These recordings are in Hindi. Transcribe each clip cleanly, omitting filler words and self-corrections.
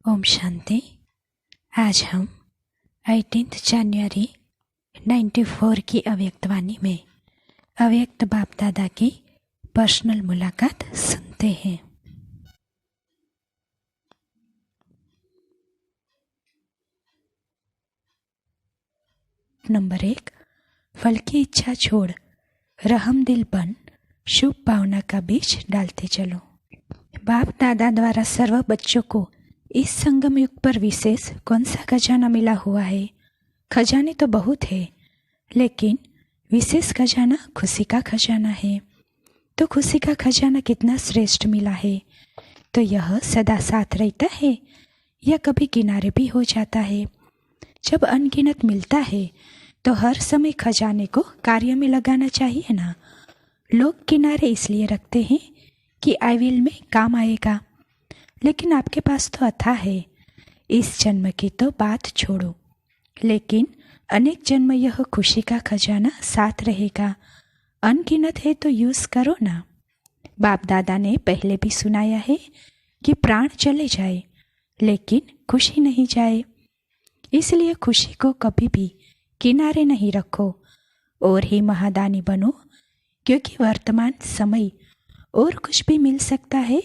ओम शांति। आज हम 18 जनवरी 94 की अव्यक्तवाणी में अव्यक्त बाप दादा की पर्सनल मुलाकात सुनते हैं। नंबर 1, फल की इच्छा छोड़ रहम दिल बन शुभ भावना का बीज डालते चलो। बाप दादा द्वारा सर्व बच्चों को इस संगम युग पर विशेष कौन सा खजाना मिला हुआ है? खजाने तो बहुत है, लेकिन विशेष खजाना खुशी का खजाना है। तो खुशी का खजाना कितना श्रेष्ठ मिला है? तो यह सदा साथ रहता है या कभी किनारे भी हो जाता है? जब अनगिनत मिलता है तो हर समय खजाने को कार्य में लगाना चाहिए ना। लोग किनारे इसलिए रखते हैं कि आईविल में काम आएगा, लेकिन आपके पास तो अथाह है। इस जन्म की तो बात छोड़ो, लेकिन अनेक जन्म यह खुशी का खजाना साथ रहेगा। अनगिनत है तो यूज करो ना। बाप दादा ने पहले भी सुनाया है कि प्राण चले जाए लेकिन खुशी नहीं जाए। इसलिए खुशी को कभी भी किनारे नहीं रखो और ही महादानी बनो, क्योंकि वर्तमान समय और कुछ भी मिल सकता है,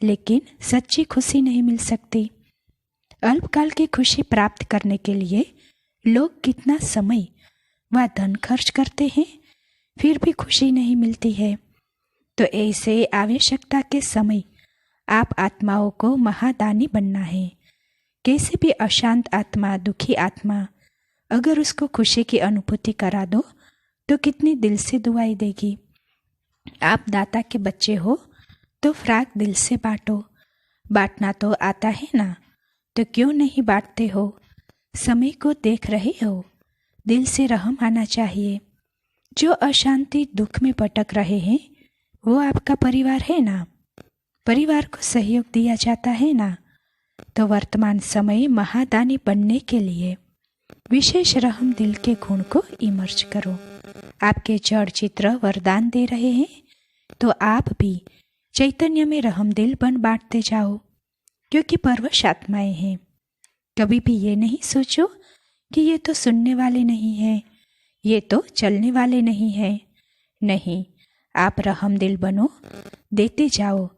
लेकिन सच्ची खुशी नहीं मिल सकती। अल्पकाल की खुशी प्राप्त करने के लिए लोग कितना समय व धन खर्च करते हैं, फिर भी खुशी नहीं मिलती है। तो ऐसे आवश्यकता के समय आप आत्माओं को महादानी बनना है। कैसे भी अशांत आत्मा, दुखी आत्मा, अगर उसको खुशी की अनुभूति करा दो तो कितनी दिल से दुआई देगी। आप दाता के बच्चे हो तो फ्राक दिल से बांटो। बांटना तो आता है ना, तो क्यों नहीं बांटते हो? समय को देख रहे हो, दिल से रहम आना चाहिए। जो अशांति दुख में भटक रहे हैं वो आपका परिवार है ना। परिवार को सहयोग दिया जाता है ना। तो वर्तमान समय महादानी बनने के लिए विशेष रहम दिल के गुण को इमर्ज करो। आपके जड़ चित्र वरदान दे रहे हैं, तो आप भी चैतन्य में रहम दिल बन बांटते जाओ, क्योंकि परवश आत्माएं हैं। कभी भी ये नहीं सोचो कि ये तो सुनने वाले नहीं हैं, ये तो चलने वाले नहीं हैं। नहीं, आप रहम दिल बनो, देते जाओ।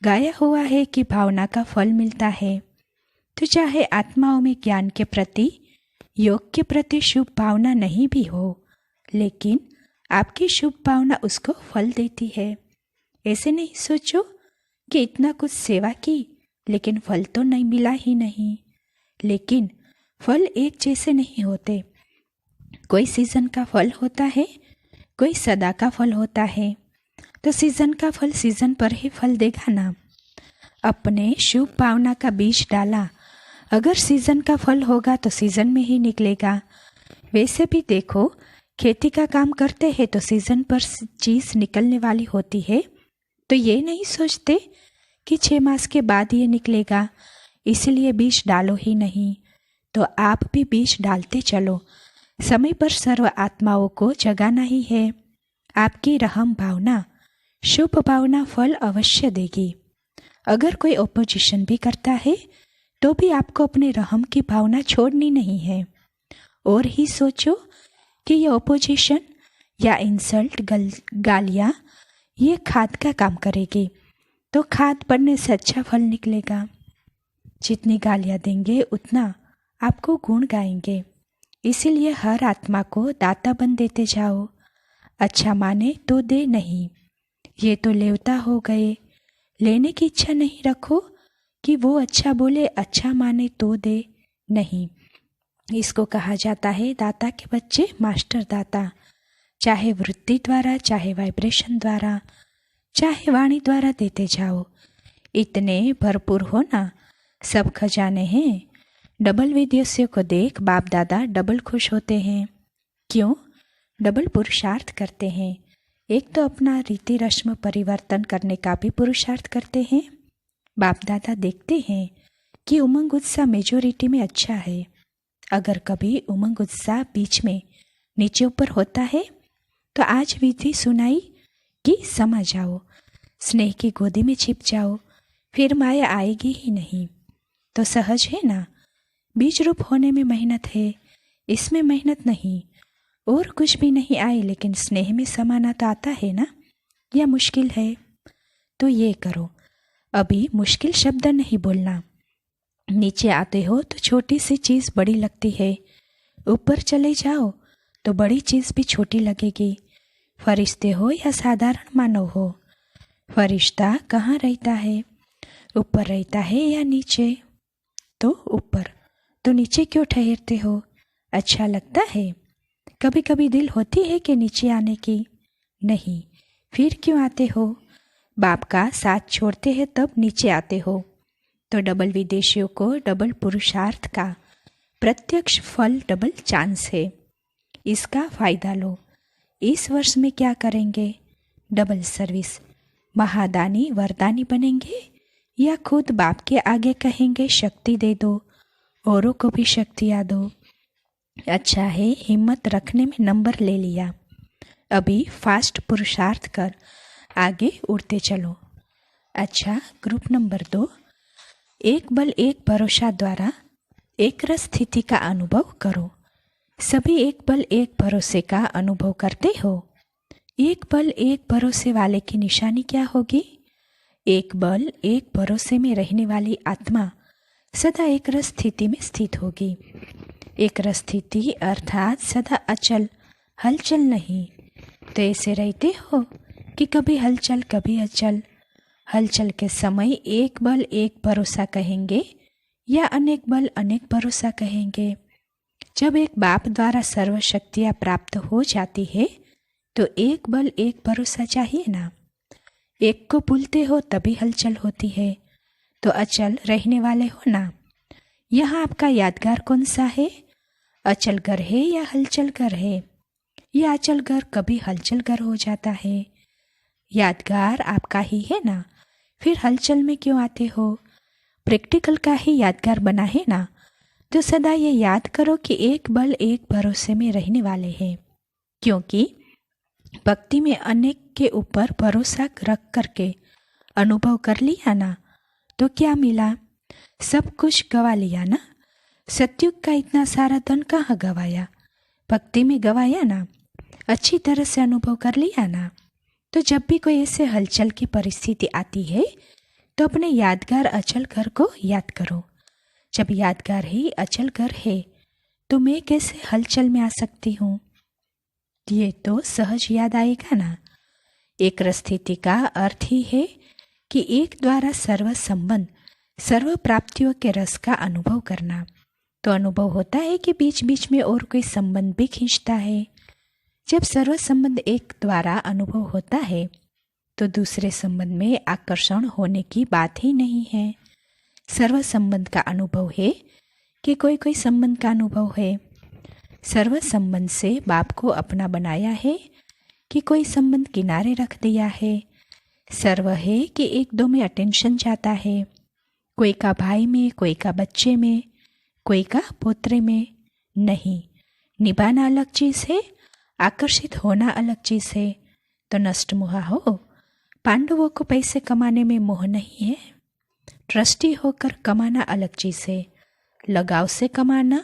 गाया हुआ है कि भावना का फल मिलता है। तो चाहे आत्माओं में ज्ञान के प्रति, योग के प्रति शुभ भावना नहीं भी हो, लेकिन आपकी शुभ भावना उसको फल देती है। ऐसे नहीं सोचो कि इतना कुछ सेवा की लेकिन फल तो नहीं मिला ही नहीं। लेकिन फल एक जैसे नहीं होते। कोई सीजन का फल होता है, कोई सदा का फल होता है। तो सीजन का फल सीजन पर ही फल देगा ना। अपने शुभ भावना का बीज डाला, अगर सीजन का फल होगा तो सीजन में ही निकलेगा। वैसे भी देखो, खेती का काम करते हैं तो सीजन पर चीज निकलने वाली होती है, तो ये नहीं सोचते कि 6 मास के बाद ये निकलेगा, इसलिए बीज डालो ही नहीं। तो आप भी बीज डालते चलो। समय पर सर्व आत्माओं को जगाना ही है। आपकी रहम भावना, शुभ भावना फल अवश्य देगी। अगर कोई ओपोजिशन भी करता है तो भी आपको अपने रहम की भावना छोड़नी नहीं है। और ही सोचो कि ये ओपोजिशन या इंसल्ट, गालियाँ, ये खाद का काम करेगी, तो खाद बनने से अच्छा फल निकलेगा। जितनी गालियाँ देंगे उतना आपको गुण गाएंगे। इसीलिए हर आत्मा को दाता बन देते जाओ। अच्छा माने तो दे नहीं, ये तो लेवता हो गए। लेने की इच्छा नहीं रखो कि वो अच्छा बोले, अच्छा माने तो दे नहीं। इसको कहा जाता है दाता के बच्चे मास्टर दाता। चाहे वृत्ति द्वारा, चाहे वाइब्रेशन द्वारा, चाहे वाणी द्वारा देते जाओ। इतने भरपूर हो ना, सब खजाने हैं। डबल विदेशियों को देख बाप दादा डबल खुश होते हैं। क्यों? डबल पुरुषार्थ करते हैं। एक तो अपना रीति रस्म परिवर्तन करने का भी पुरुषार्थ करते हैं। बाप दादा देखते हैं कि उमंग उत्साह मेजोरिटी में अच्छा है। अगर कभी उमंग उत्साह बीच में नीचे ऊपर होता है तो आज विधि सुनाई कि समा जाओ, स्नेह की गोदी में छिप जाओ, फिर माया आएगी ही नहीं। तो सहज है ना। बीज रूप होने में मेहनत है, इसमें मेहनत नहीं। और कुछ भी नहीं आए लेकिन स्नेह में समाना तो आता है ना, या मुश्किल है? तो ये करो। अभी मुश्किल शब्द नहीं बोलना। नीचे आते हो तो छोटी सी चीज़ बड़ी लगती है, ऊपर चले जाओ तो बड़ी चीज़ भी छोटी लगेगी। फरिश्ते हो या साधारण मानव हो, फरिश्ता कहाँ रहता है? ऊपर रहता है या नीचे? तो ऊपर। तो नीचे क्यों ठहरते हो? अच्छा लगता है? कभी कभी दिल होती है कि नीचे आने की? नहीं। फिर क्यों आते हो? बाप का साथ छोड़ते हैं तब नीचे आते हो। तो डबल विदेशियों को डबल पुरुषार्थ का प्रत्यक्ष फल डबल चांस है। इसका फायदा लो। इस वर्ष में क्या करेंगे? Double service. महादानी वरदानी बनेंगे या खुद बाप के आगे कहेंगे शक्ति दे दो, औरों को भी शक्तियाँ दो। अच्छा है, हिम्मत रखने में नंबर ले लिया। अभी फास्ट पुरुषार्थ कर आगे उड़ते चलो। अच्छा, ग्रुप नंबर 2, एक बल एक भरोसा द्वारा एक रस स्थिति का अनुभव करो। सभी एक बल एक भरोसे का अनुभव करते हो। एक बल एक भरोसे वाले की निशानी क्या होगी? एक बल एक भरोसे में रहने वाली आत्मा सदा एक रस स्थिति में स्थित होगी। एक रस स्थिति अर्थात सदा अचल, हलचल नहीं। तो ऐसे रहते हो कि कभी हलचल कभी अचल। हलचल के समय एक बल एक भरोसा कहेंगे या अनेक बल अनेक भरोसा कहेंगे। जब एक बाप द्वारा सर्व शक्तियाँ प्राप्त हो जाती है तो एक बल एक भरोसा चाहिए ना। एक को भूलते हो तभी हलचल होती है। तो अचल रहने वाले हो ना। यहाँ आपका यादगार कौन सा है? अचल घर है या हलचल घर है? यह अचल घर कभी हलचल घर हो जाता है। यादगार आपका ही है ना, फिर हलचल में क्यों आते हो? प्रैक्टिकल का ही यादगार बना है ना। तो सदा ये याद करो कि एक बल एक भरोसे में रहने वाले हैं। क्योंकि भक्ति में अनेक के ऊपर भरोसा रख करके अनुभव कर लिया ना, तो क्या मिला? सब कुछ गवा लिया ना। सतयुग का इतना सारा धन कहाँ गवाया? भक्ति में गवाया ना। अच्छी तरह से अनुभव कर लिया ना। तो जब भी कोई ऐसे हलचल की परिस्थिति आती है तो अपने यादगार अचल घर को याद करो। जब यादगार ही अचल घर है तो मैं कैसे हलचल में आ सकती हूँ? ये तो सहज याद आएगा ना। एक स्थिति का अर्थ ही है कि एक द्वारा सर्व संबंध सर्व प्राप्तियों के रस का अनुभव करना। तो अनुभव होता है कि बीच बीच में और कोई संबंध भी खींचता है। जब सर्व संबंध एक द्वारा अनुभव होता है तो दूसरे संबंध में आकर्षण होने की बात ही नहीं है। सर्व संबंध का अनुभव है कि कोई कोई संबंध का अनुभव है। सर्व संबंध से बाप को अपना बनाया है कि कोई संबंध किनारे रख दिया है। सर्व है कि एक दो में अटेंशन जाता है, कोई का भाई में, कोई का बच्चे में, कोई का पोतरे में। नहीं, निभाना अलग चीज़ है, आकर्षित होना अलग चीज़ है। तो नष्ट मोह हो। पांडवों को पैसे कमाने में मोह नहीं है। ट्रस्टी होकर कमाना अलग चीज़ है। लगाव से कमाना,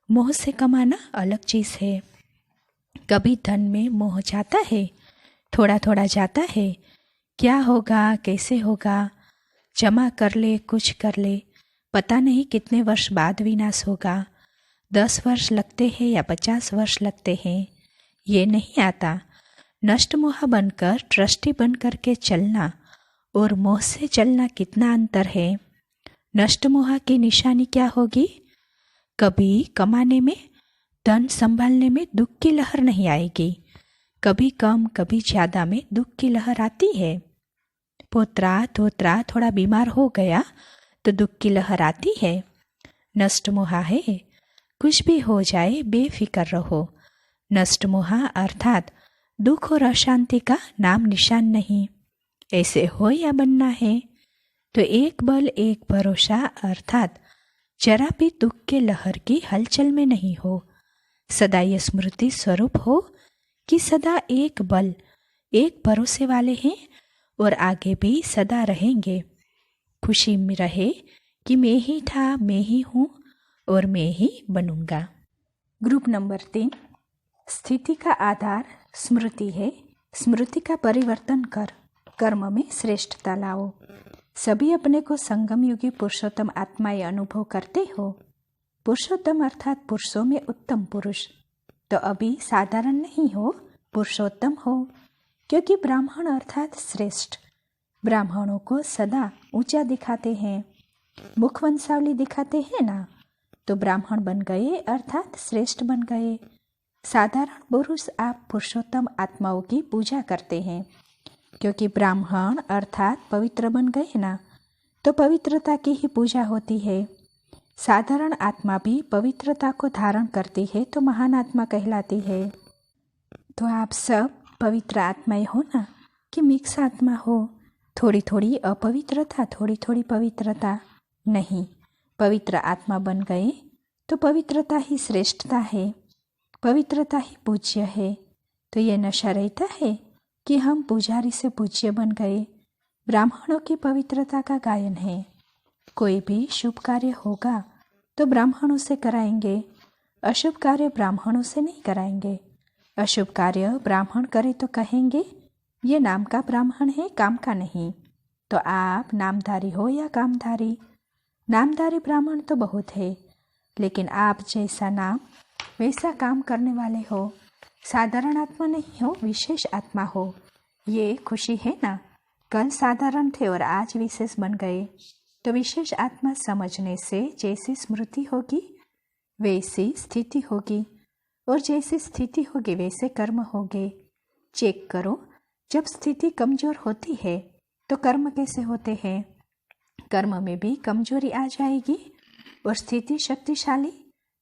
मोह से कमाना अलग चीज़ है। कभी धन में मोह जाता है, थोड़ा थोड़ा जाता है। क्या होगा, कैसे होगा, जमा कर ले, कुछ कर ले, पता नहीं कितने वर्ष बाद विनाश होगा। 10 वर्ष लगते हैं या 50 वर्ष लगते हैं, ये नहीं आता। नष्ट मोह बनकर ट्रस्टी बनकर के चलना और मोह से चलना कितना अंतर है। नष्ट मोह की निशानी क्या होगी? कभी कमाने में, धन संभालने में दुख की लहर नहीं आएगी। कभी कम कभी ज़्यादा में दुख की लहर आती है। पोतरा धोत्रा थोड़ा बीमार हो गया तो दुख की लहर आती है। नष्ट मोह है, कुछ भी हो जाए बेफिक्र रहो। नष्ट मोह अर्थात दुख और अशांति का नाम निशान नहीं। ऐसे हो या बनना है। तो एक बल एक भरोसा अर्थात जरा भी दुख के लहर की हलचल में नहीं हो। सदा ये स्मृति स्वरूप हो कि सदा एक बल एक भरोसे वाले हैं और आगे भी सदा रहेंगे। खुशी में रहे कि मैं ही था, मैं ही हूँ और मैं ही बनूंगा। ग्रुप नंबर 3, स्थिति का आधार स्मृति है। स्मृति का परिवर्तन कर कर्म में श्रेष्ठता लाओ। सभी अपने को संगम युगी पुरुषोत्तम आत्माएं अनुभव करते हो। पुरुषोत्तम अर्थात पुरुषों में उत्तम पुरुष। तो अभी साधारण नहीं हो, पुरुषोत्तम हो, क्योंकि ब्राह्मण अर्थात श्रेष्ठ। ब्राह्मणों को सदा ऊंचा दिखाते हैं, मुख वंशावली दिखाते हैं ना, तो ब्राह्मण बन गए अर्थात श्रेष्ठ बन गए। साधारण पुरुष आप पुरुषोत्तम आत्माओं की पूजा करते हैं, क्योंकि ब्राह्मण अर्थात पवित्र बन गए ना, तो पवित्रता की ही पूजा होती है। साधारण आत्मा भी पवित्रता को धारण करती है तो महान आत्मा कहलाती है। तो आप सब पवित्र आत्माएं हो ना, कि मिक्स आत्मा हो, थोड़ी थोड़ी अपवित्रता, थोड़ी थोड़ी पवित्रता नहीं। पवित्र आत्मा बन गए तो पवित्रता ही श्रेष्ठता है, पवित्रता ही पूज्य है। तो ये नशा रहता है कि हम पुजारी से पूज्य बन गए। ब्राह्मणों की पवित्रता का गायन है। कोई भी शुभ कार्य होगा तो ब्राह्मणों से कराएंगे, अशुभ कार्य ब्राह्मणों से नहीं कराएंगे। अशुभ कार्य ब्राह्मण करे तो कहेंगे ये नाम का ब्राह्मण है, काम का नहीं। तो आप नामधारी हो या कामधारी, नामधारी ब्राह्मण तो बहुत है, लेकिन आप जैसा नाम वैसा काम करने वाले हो। साधारण आत्मा नहीं हो, विशेष आत्मा हो। ये खुशी है ना, कल साधारण थे और आज विशेष बन गए। तो विशेष आत्मा समझने से जैसी स्मृति होगी वैसी स्थिति होगी, और जैसी स्थिति होगी वैसे कर्म होंगे। चेक करो, जब स्थिति कमजोर होती है तो कर्म कैसे होते हैं। कर्म में भी कमजोरी आ जाएगी, और स्थिति शक्तिशाली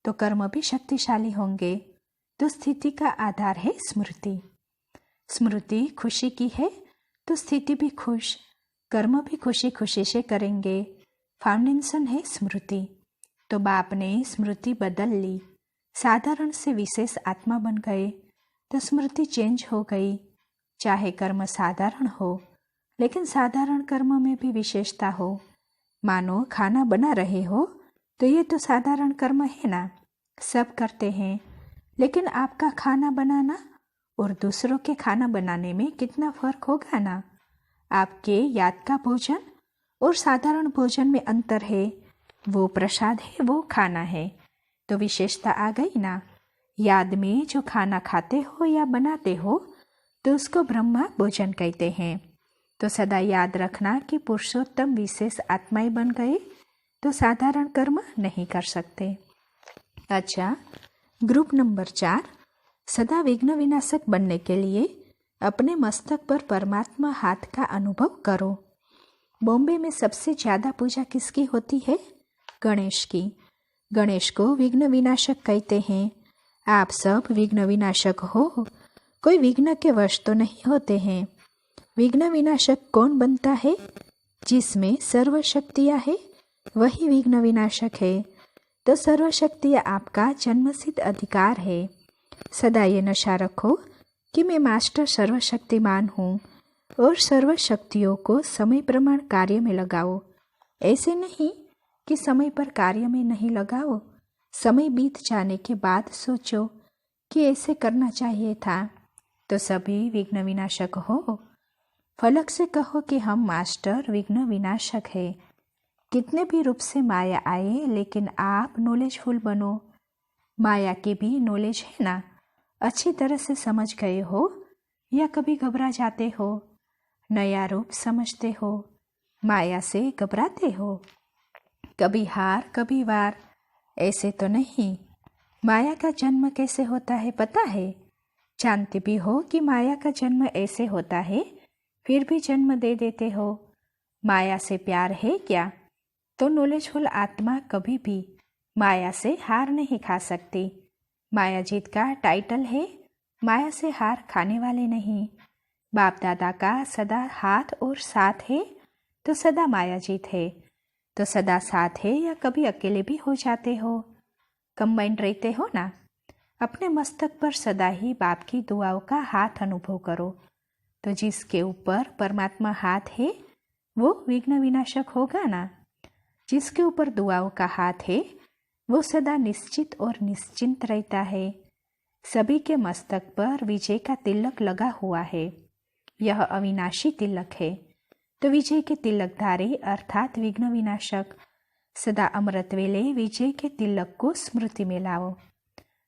तो कर्म भी शक्तिशाली होंगे। तो स्थिति का आधार है स्मृति। स्मृति खुशी की है तो स्थिति भी खुश, कर्म भी खुशी खुशी से करेंगे। फाउंडेशन है स्मृति। तो बाप ने स्मृति बदल ली, साधारण से विशेष आत्मा बन गए, तो स्मृति चेंज हो गई। चाहे कर्म साधारण हो, लेकिन साधारण कर्म में भी विशेषता हो। मानो खाना बना रहे हो तो ये तो साधारण कर्म है ना, सब करते हैं। लेकिन आपका खाना बनाना और दूसरों के खाना बनाने में कितना फर्क होगा ना। आपके याद का भोजन और साधारण भोजन में अंतर है। वो प्रसाद है, वो खाना है, तो विशेषता आ गई ना। याद में जो खाना खाते हो या बनाते हो तो उसको ब्रह्मा भोजन कहते हैं। तो सदा याद रखना कि पुरुषोत्तम विशेष आत्माएं बन गए तो साधारण कर्म नहीं कर सकते। अच्छा, ग्रुप नंबर 4, सदा विघ्न विनाशक बनने के लिए अपने मस्तक पर परमात्मा हाथ का अनुभव करो। बॉम्बे में सबसे ज़्यादा पूजा किसकी होती है? गणेश की। गणेश को विघ्न विनाशक कहते हैं। आप सब विघ्न विनाशक हो, कोई विघ्न के वश तो नहीं होते हैं। विघ्न विनाशक कौन बनता है? जिसमें सर्व शक्तियाँ है वही विघ्न विनाशक है। तो सर्व शक्तियाँ आपका जन्मसिद्ध अधिकार है। सदा ये नशा रखो कि मैं मास्टर सर्वशक्तिमान हूँ, और सर्व शक्तियों को समय प्रमाण कार्य में लगाओ। ऐसे नहीं कि समय पर कार्य में नहीं लगाओ, समय बीत जाने के बाद सोचो कि ऐसे करना चाहिए था। तो सभी विघ्न विनाशक हो। फलक से कहो कि हम मास्टर विघ्न विनाशक है। कितने भी रूप से माया आए, लेकिन आप नॉलेजफुल बनो। माया की भी नॉलेज है ना, अच्छी तरह से समझ गए हो या कभी घबरा जाते हो? नया रूप समझते हो, माया से घबराते हो? कभी हार कभी वार, ऐसे तो नहीं। माया का जन्म कैसे होता है पता है? जानते भी हो कि माया का जन्म ऐसे होता है, फिर भी जन्म दे देते हो। माया से प्यार है क्या? तो नॉलेजफुल आत्मा कभी भी माया से हार नहीं खा सकती। माया जीत का टाइटल है, माया से हार खाने वाले नहीं। बाप दादा का सदा हाथ और साथ है, तो सदा माया जीत है। तो सदा साथ है या कभी अकेले भी हो जाते हो? कंबाइंड रहते हो ना। अपने मस्तक पर सदा ही बाप की दुआओं का हाथ अनुभव करो। तो जिसके ऊपर परमात्मा हाथ है वो विघ्न विनाशक होगा ना। जिसके ऊपर दुआओं का हाथ है वो सदा निश्चित और निश्चिंत रहता है। सभी के मस्तक पर विजय का तिलक लगा हुआ है। यह अविनाशी तिलक है। तो विजय के तिलकधारी अर्थात विघ्न विनाशक सदा अमृत वेले विजय के तिलक को स्मृति में लाओ।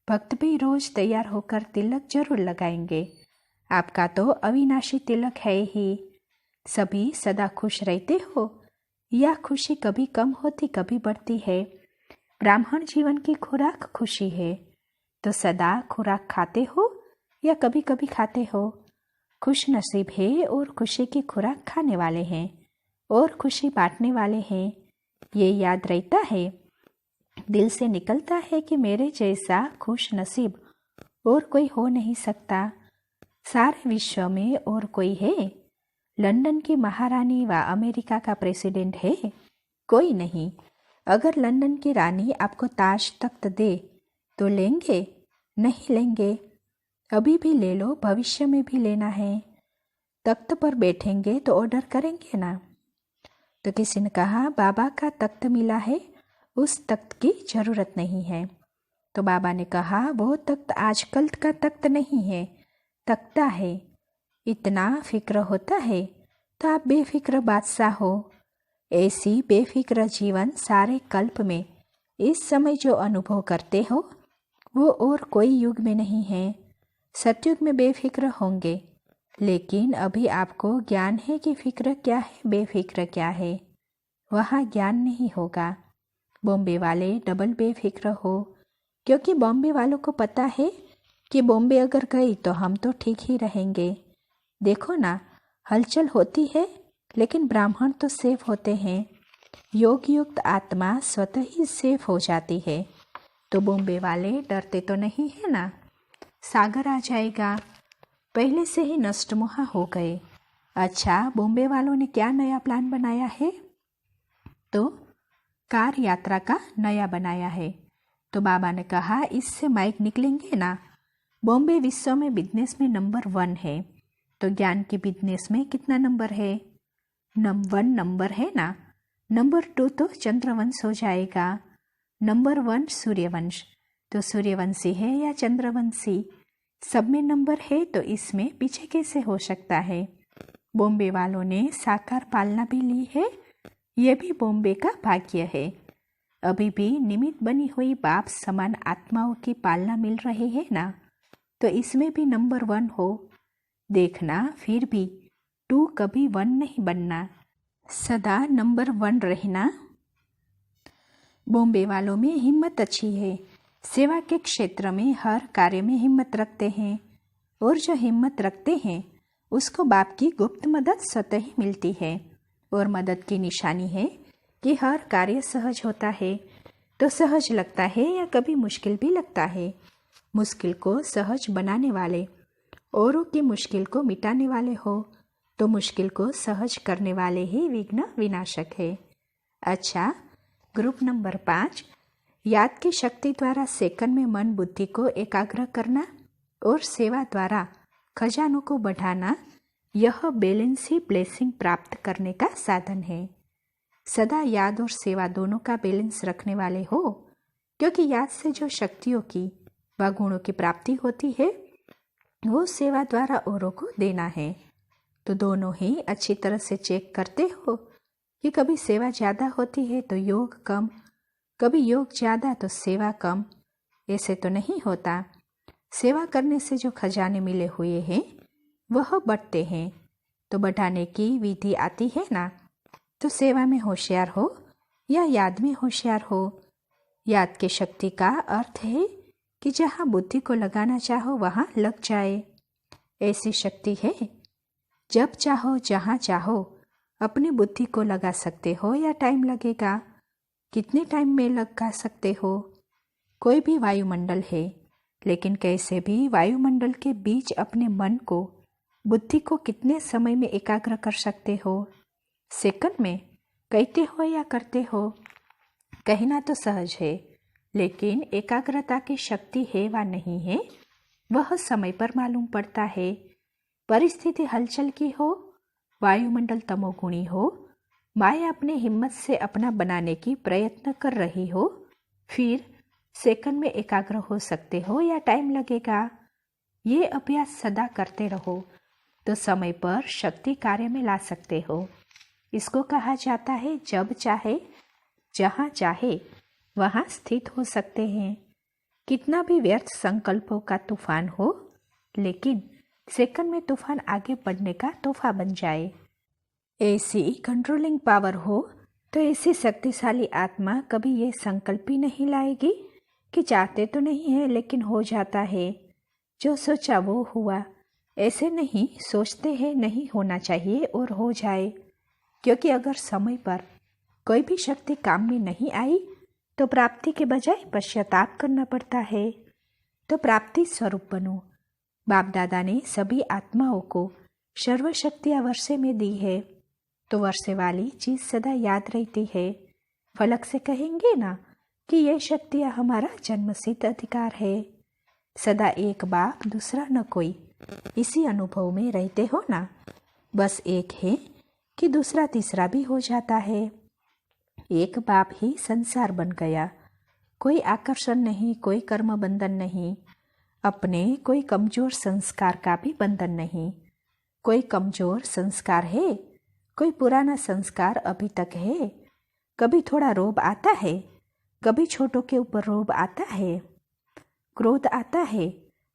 भक्त भी रोज तैयार होकर तिलक जरूर लगाएंगे। आपका तो अविनाशी तिलक है ही। सभी सदा खुश रहते हो या खुशी कभी कम होती कभी बढ़ती है। ब्राह्मण जीवन की खुराक खुशी है, तो सदा खुराक खाते हो या कभी कभी खाते हो। खुश नसीब है और खुशी की खुराक खाने वाले हैं और खुशी बांटने वाले हैं। ये याद रहता है, दिल से निकलता है कि मेरे जैसा खुश नसीब और कोई हो नहीं सकता। सारे विश्व में और कोई है? लंदन की महारानी व अमेरिका का प्रेसिडेंट है? कोई नहीं। अगर लंदन की रानी आपको ताज तख्त दे तो लेंगे? नहीं लेंगे। अभी भी ले लो, भविष्य में भी लेना है। तख्त पर बैठेंगे तो ऑर्डर करेंगे ना। तो किसी ने कहा बाबा का तख्त मिला है, उस तख्त की जरूरत नहीं है। तो बाबा ने कहा वो तख्त आजकल का तख्त नहीं है, तख्ता है। इतना फिक्र होता है तो आप बेफिक्र बादशाह हो। ऐसी बेफिक्र जीवन सारे कल्प में इस समय जो अनुभव करते हो वो और कोई युग में नहीं है। सतयुग में बेफिक्र होंगे, लेकिन अभी आपको ज्ञान है कि फिक्र क्या है, बेफिक्र क्या है। वहाँ ज्ञान नहीं होगा। बॉम्बे वाले डबल बेफिक्र हो, क्योंकि बॉम्बे वालों को पता है कि बॉम्बे अगर गई तो हम तो ठीक ही रहेंगे। देखो ना, हलचल होती है लेकिन ब्राह्मण तो सेफ होते हैं। योग युक्त आत्मा स्वतः ही सेफ हो जाती है। तो बॉम्बे वाले डरते तो नहीं है ना। सागर आ जाएगा, पहले से ही नष्टमोहा हो गए। अच्छा, बॉम्बे वालों ने क्या नया प्लान बनाया है? तो कार यात्रा का नया बनाया है। तो बाबा ने कहा इससे माइक निकलेंगे ना। बॉम्बे विश्व में बिजनेस में नंबर 1 है, तो ज्ञान के बिजनेस में कितना नंबर है? 1 नंबर है ना। नंबर 2 तो चंद्रवंश हो जाएगा। नंबर 1 सूर्यवंश। तो सूर्यवंशी है या चंद्रवंशी? सब में नंबर है, तो इसमें पीछे कैसे हो सकता है? बॉम्बे वालों ने साकार पालना भी ली है, यह भी बॉम्बे का भाग्य है। अभी भी निमित्त बनी हुई बाप समान आत्माओं की पालना मिल रही है ना, तो इसमें भी नंबर 1 हो। देखना, फिर भी 2 कभी 1 नहीं बनना, सदा नंबर 1 रहना। बॉम्बे वालों में हिम्मत अच्छी है, सेवा के क्षेत्र में हर कार्य में हिम्मत रखते हैं, और जो हिम्मत रखते हैं उसको बाप की गुप्त मदद स्वतः ही मिलती है। और मदद की निशानी है कि हर कार्य सहज होता है। तो सहज लगता है या कभी मुश्किल भी लगता है। मुश्किल को सहज बनाने वाले, औरों की मुश्किल को मिटाने वाले हो, तो मुश्किल को सहज करने वाले ही विघ्न विनाशक है। अच्छा, ग्रुप नंबर 5, याद की शक्ति द्वारा सेकंड में मन बुद्धि को एकाग्र करना और सेवा द्वारा खजानों को बढ़ाना, यह बैलेंस ही ब्लेसिंग प्राप्त करने का साधन है। सदा याद और सेवा दोनों का बैलेंस रखने वाले हो, क्योंकि याद से जो शक्तियों की व गुणों की प्राप्ति होती है वो सेवा द्वारा औरों को देना है। तो दोनों ही अच्छी तरह से चेक करते हो कि कभी सेवा ज़्यादा होती है तो योग कम, कभी योग ज़्यादा तो सेवा कम। ऐसे तो नहीं होता। सेवा करने से जो खजाने मिले हुए हैं वह बढ़ते हैं। तो बढ़ाने की विधि आती है ना। तो सेवा में होशियार हो या याद में होशियार हो। याद की शक्ति का अर्थ है कि जहाँ बुद्धि को लगाना चाहो वहाँ लग जाए। ऐसी शक्ति है, जब चाहो जहाँ चाहो अपनी बुद्धि को लगा सकते हो या टाइम लगेगा? कितने टाइम में लगा सकते हो? कोई भी वायुमंडल है, लेकिन कैसे भी वायुमंडल के बीच अपने मन को, बुद्धि को कितने समय में एकाग्र कर सकते हो? सेकंड में कहते हो या करते हो? कहना तो सहज है, लेकिन एकाग्रता की शक्ति है व नहीं है वह समय पर मालूम पड़ता है। परिस्थिति हलचल की हो, वायुमंडल तमोगुणी हो, माए अपने हिम्मत से अपना बनाने की प्रयत्न कर रही हो, फिर सेकंड में एकाग्र हो सकते हो या टाइम लगेगा। ये अभ्यास सदा करते रहो तो समय पर शक्ति कार्य में ला सकते हो। इसको कहा जाता है जब चाहे जहाँ चाहे वहाँ स्थित हो सकते हैं। कितना भी व्यर्थ संकल्पों का तूफान हो, लेकिन सेकंड में तूफान आगे बढ़ने का तोहफा बन जाए। ऐसी कंट्रोलिंग पावर हो तो ऐसी शक्तिशाली आत्मा कभी ये संकल्प ही नहीं लाएगी कि चाहते तो नहीं है लेकिन हो जाता है, जो सोचा वो हुआ। ऐसे नहीं सोचते हैं नहीं होना चाहिए और हो जाए, क्योंकि अगर समय पर कोई भी शक्ति काम में नहीं आई तो प्राप्ति के बजाय पश्चाताप करना पड़ता है। तो प्राप्ति स्वरूप बनो। बाप दादा ने सभी आत्माओं को सर्वशक्तियाँ वर्षे में दी है, तो वर्षे वाली चीज सदा याद रहती है। फलक से कहेंगे ना कि ये शक्तियाँ हमारा जन्मसिद्ध अधिकार है। सदा एक बाप दूसरा न कोई, इसी अनुभव में रहते हो ना। बस एक है कि दूसरा तीसरा भी हो जाता है। एक बाप ही संसार बन गया। कोई आकर्षण नहीं, कोई कर्म बंधन नहीं, अपने कोई कमजोर संस्कार का भी बंधन नहीं। कोई कमजोर संस्कार है, कोई पुराना संस्कार अभी तक है। कभी थोड़ा रोब आता है, कभी छोटों के ऊपर रोब आता है। क्रोध आता है,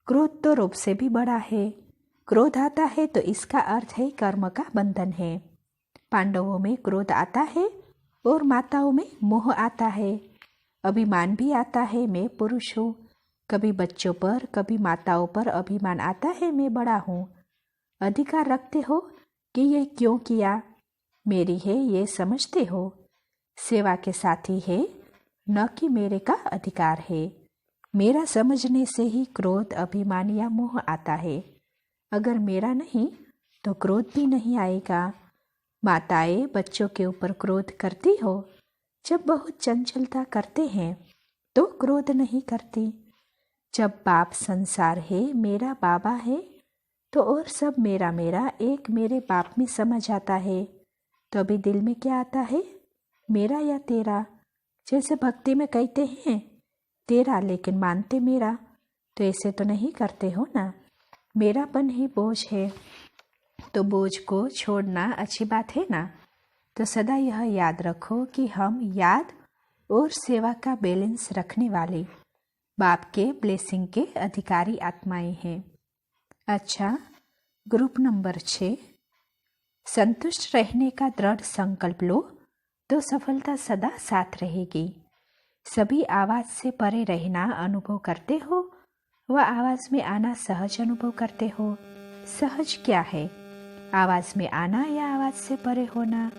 क्रोध तो रोब से भी बड़ा है। क्रोध आता है तो इसका अर्थ है कर्म का बंधन है। पांडवों में क्रोध आता है और माताओं में मोह आता है। अभिमान भी आता है, मैं पुरुष हूँ। कभी बच्चों पर कभी माताओं पर अभिमान आता है, मैं बड़ा हूँ। अधिकार रखते हो कि ये क्यों किया, मेरी है ये समझते हो। सेवा के साथी है, न कि मेरे का अधिकार है। मेरा समझने से ही क्रोध अभिमान या मोह आता है। अगर मेरा नहीं तो क्रोध भी नहीं आएगा। माताएं बच्चों के ऊपर क्रोध करती हो, जब बहुत चंचलता करते हैं तो क्रोध नहीं करती। जब बाप संसार है, मेरा बाबा है, तो और सब मेरा मेरा एक मेरे बाप में समझ आता है। तो अभी दिल में क्या आता है, मेरा या तेरा। जैसे भक्ति में कहते हैं तेरा लेकिन मानते मेरा, तो ऐसे तो नहीं करते हो ना। मेरापन ही बोझ है, तो बोझ को छोड़ना अच्छी बात है ना। तो सदा यह याद रखो कि हम याद और सेवा का बैलेंस रखने वाले बाप के ब्लेसिंग के अधिकारी आत्माएं हैं। अच्छा, ग्रुप नंबर 6, संतुष्ट रहने का दृढ़ संकल्प लो तो सफलता सदा साथ रहेगी। सभी आवाज से परे रहना अनुभव करते हो, वह आवाज में आना सहज अनुभव करते हो। सहज क्या है, आवाज में आना या आवाज से परे होना?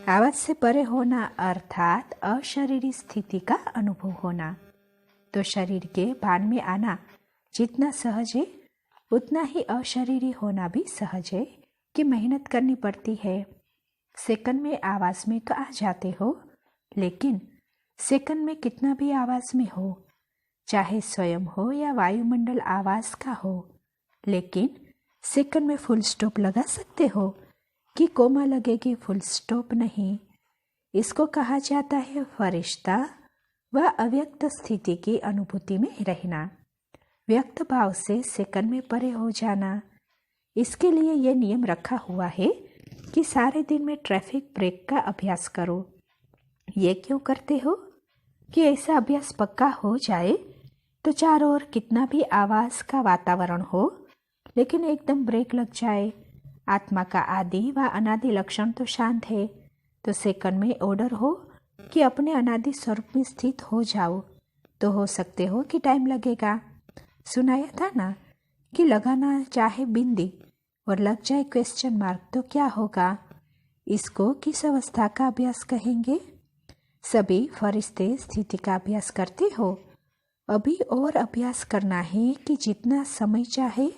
आवाज से परे होना अर्थात अशरीरी स्थिति का अनुभव होना। तो शरीर के भान में आना जितना सहज है, उतना ही अशरीरी होना भी सहज है कि मेहनत करनी पड़ती है। सेकंड में आवाज में आ जाते हो, लेकिन सेकंड में कितना भी आवाज में हो, चाहे स्वयं हो या वायुमंडल आवाज का हो, लेकिन सेकंड में फुल स्टॉप लगा सकते हो कि कोमा लगेगी, फुल स्टॉप नहीं। इसको कहा जाता है फरिश्ता व अव्यक्त स्थिति की अनुभूति में रहना, व्यक्त भाव से सेकंड में परे हो जाना। इसके लिए यह नियम रखा हुआ है कि सारे दिन में ट्रैफिक ब्रेक का अभ्यास करो। ये क्यों करते हो कि ऐसा अभ्यास पक्का हो जाए तो चारों ओर कितना भी आवाज का वातावरण हो, लेकिन एकदम ब्रेक लग जाए। आत्मा का आदि व अनादि लक्षण तो शांत है, तो सेकंड में ऑर्डर हो कि अपने अनादि स्वरूप में स्थित हो जाओ, तो हो सकते हो कि टाइम लगेगा। सुनाया था ना कि लगाना चाहे बिंदी और लग जाए क्वेश्चन मार्क तो क्या होगा। इसको किस अवस्था का अभ्यास कहेंगे? सभी फरिश्ते स्थिति का अभ्यास करते हो। अभी और अभ्यास करना है कि जितना समय चाहे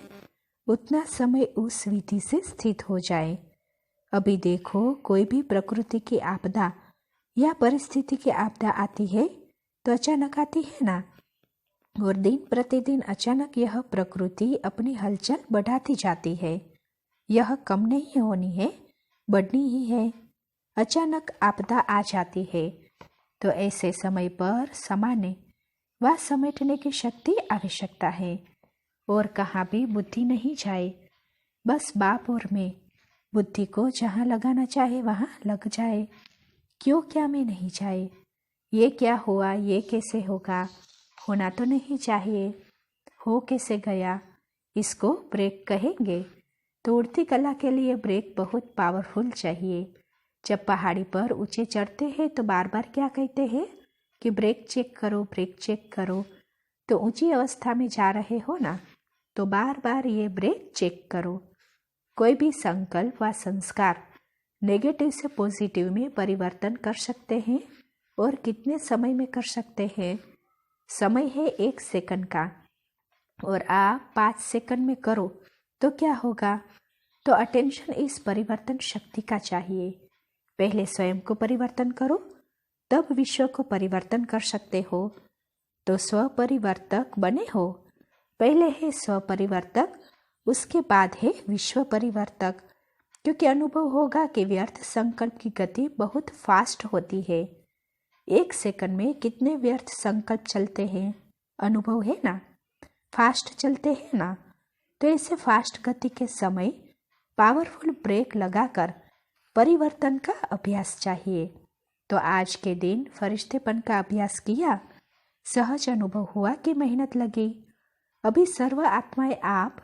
उतना समय उस विधि से स्थित हो जाए। अभी देखो, कोई भी प्रकृति की आपदा या परिस्थिति की आपदा आती है तो अचानक आती है ना, और दिन प्रतिदिन अचानक यह प्रकृति अपनी हलचल बढ़ाती जाती है। यह कम नहीं होनी है, बढ़नी ही है। अचानक आपदा आ जाती है तो ऐसे समय पर समाने व समेटने की शक्ति आवश्यकता है। और कहाँ भी बुद्धि नहीं जाए, बस बाप और मैं बुद्धि को जहाँ लगाना चाहे वहाँ लग जाए, क्यों क्या में नहीं जाए। ये क्या हुआ, ये कैसे होगा, होना तो नहीं चाहिए, हो कैसे गया, इसको ब्रेक कहेंगे। तो उड़ती कला के लिए ब्रेक बहुत पावरफुल चाहिए। जब पहाड़ी पर ऊंचे चढ़ते हैं तो बार बार क्या कहते हैं कि ब्रेक चेक करो, ब्रेक चेक करो। तो ऊंची अवस्था में जा रहे हो ना, तो बार बार ये ब्रेक चेक करो। कोई भी संकल्प व संस्कार नेगेटिव से पॉजिटिव में परिवर्तन कर सकते हैं। और कितने समय में कर सकते हैं? समय है 1 सेकंड का, और आप 5 सेकंड में करो तो क्या होगा? तो अटेंशन इस परिवर्तन शक्ति का चाहिए। पहले स्वयं को परिवर्तन करो, तब विश्व को परिवर्तन कर सकते हो। तो स्वपरिवर्तक बने हो। पहले है स्वपरिवर्तक, उसके बाद है विश्व परिवर्तक। क्योंकि अनुभव होगा कि व्यर्थ संकल्प की गति बहुत फास्ट होती है। 1 सेकंड में कितने व्यर्थ संकल्प चलते हैं, अनुभव है ना, फास्ट चलते हैं ना। तो ऐसे फास्ट गति के समय पावरफुल ब्रेक लगाकर परिवर्तन का अभ्यास चाहिए। तो आज के दिन फरिश्तेपन का अभ्यास किया, सहज अनुभव हुआ कि मेहनत लगी। अभी सर्व आत्माएं आप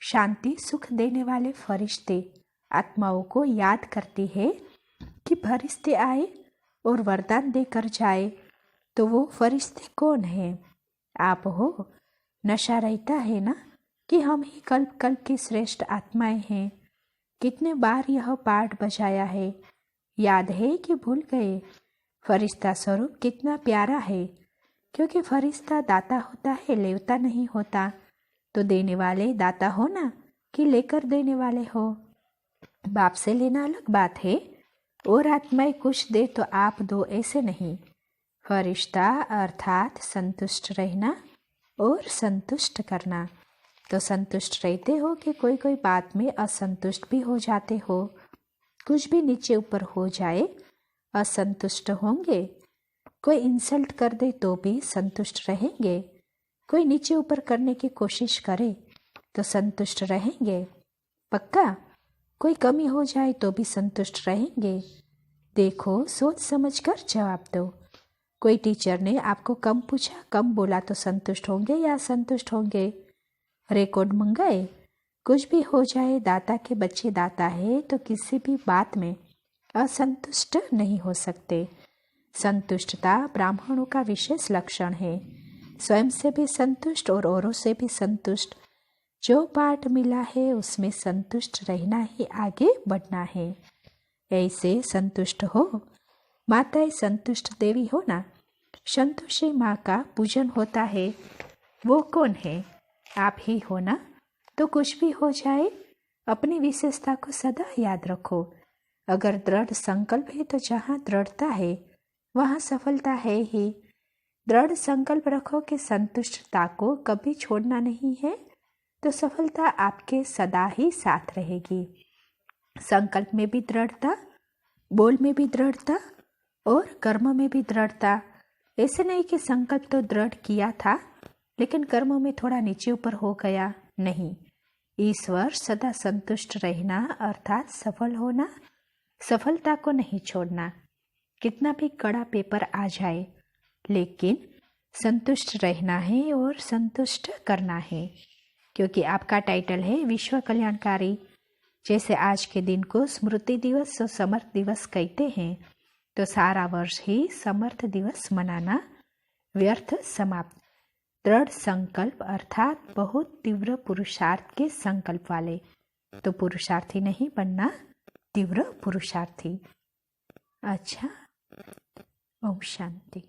शांति सुख देने वाले फरिश्ते आत्माओं को याद करती है कि फरिश्ते आए और वरदान देकर जाए। तो वो फरिश्ते कौन है? आप हो। नशा रहता है ना कि हम ही कल्प कल्प की श्रेष्ठ आत्माएं हैं। कितने बार यह पाठ बजाया है, याद है कि भूल गए? फरिश्ता स्वरूप कितना प्यारा है, क्योंकि फरिश्ता दाता होता है, लेवता नहीं होता। तो देने वाले दाता हो ना कि लेकर देने वाले हो। बाप से लेना अलग बात है, और आत्माएं कुछ दे तो आप दो, ऐसे नहीं। फरिश्ता अर्थात संतुष्ट रहना और संतुष्ट करना। तो संतुष्ट रहते हो कि कोई कोई बात में असंतुष्ट भी हो जाते हो। कुछ भी नीचे ऊपर हो जाए असंतुष्ट होंगे। कोई इंसल्ट कर दे तो भी संतुष्ट रहेंगे। कोई नीचे ऊपर करने की कोशिश करे तो संतुष्ट रहेंगे, पक्का। कोई कमी हो जाए तो भी संतुष्ट रहेंगे। देखो, सोच समझ कर जवाब दो। कोई टीचर ने आपको कम पूछा, कम बोला तो संतुष्ट होंगे या असंतुष्ट होंगे? रिकॉर्ड मंगाए, कुछ भी हो जाए, दाता के बच्चे दाता है तो किसी भी बात में असंतुष्ट नहीं हो सकते। संतुष्टता ब्राह्मणों का विशेष लक्षण है। स्वयं से भी संतुष्ट और औरों से भी संतुष्ट। जो पाठ मिला है उसमें संतुष्ट रहना ही आगे बढ़ना है। ऐसे संतुष्ट हो। माताएं संतुष्ट देवी हो ना। संतोषी माँ का पूजन होता है। वो कौन है? आप ही हो ना। तो कुछ भी हो जाए अपनी विशेषता को सदा याद रखो। अगर दृढ़ संकल्प है तो जहाँ दृढ़ता है वहाँ सफलता है ही। दृढ़ संकल्प रखो कि संतुष्टता को कभी छोड़ना नहीं है, तो सफलता आपके सदा ही साथ रहेगी। संकल्प में भी दृढ़ता, बोल में भी दृढ़ता और कर्म में भी दृढ़ता। ऐसे नहीं कि संकल्प तो दृढ़ किया था लेकिन कर्मों में थोड़ा नीचे ऊपर हो गया, नहीं। ईश्वर सदा संतुष्ट रहना अर्थात सफल होना, सफलता को नहीं छोड़ना। कितना भी कड़ा पेपर आ जाए लेकिन संतुष्ट रहना है और संतुष्ट करना है, क्योंकि आपका टाइटल है विश्व कल्याणकारी। जैसे आज के दिन को स्मृति दिवस और समर्थ दिवस कहते हैं, तो सारा वर्ष ही समर्थ दिवस मनाना व्यर्थ समाप्त। दृढ़ संकल्प अर्थात बहुत तीव्र पुरुषार्थ के संकल्प वाले। तो पुरुषार्थी नहीं बनना, तीव्र पुरुषार्थी। अच्छा, ओम शांति।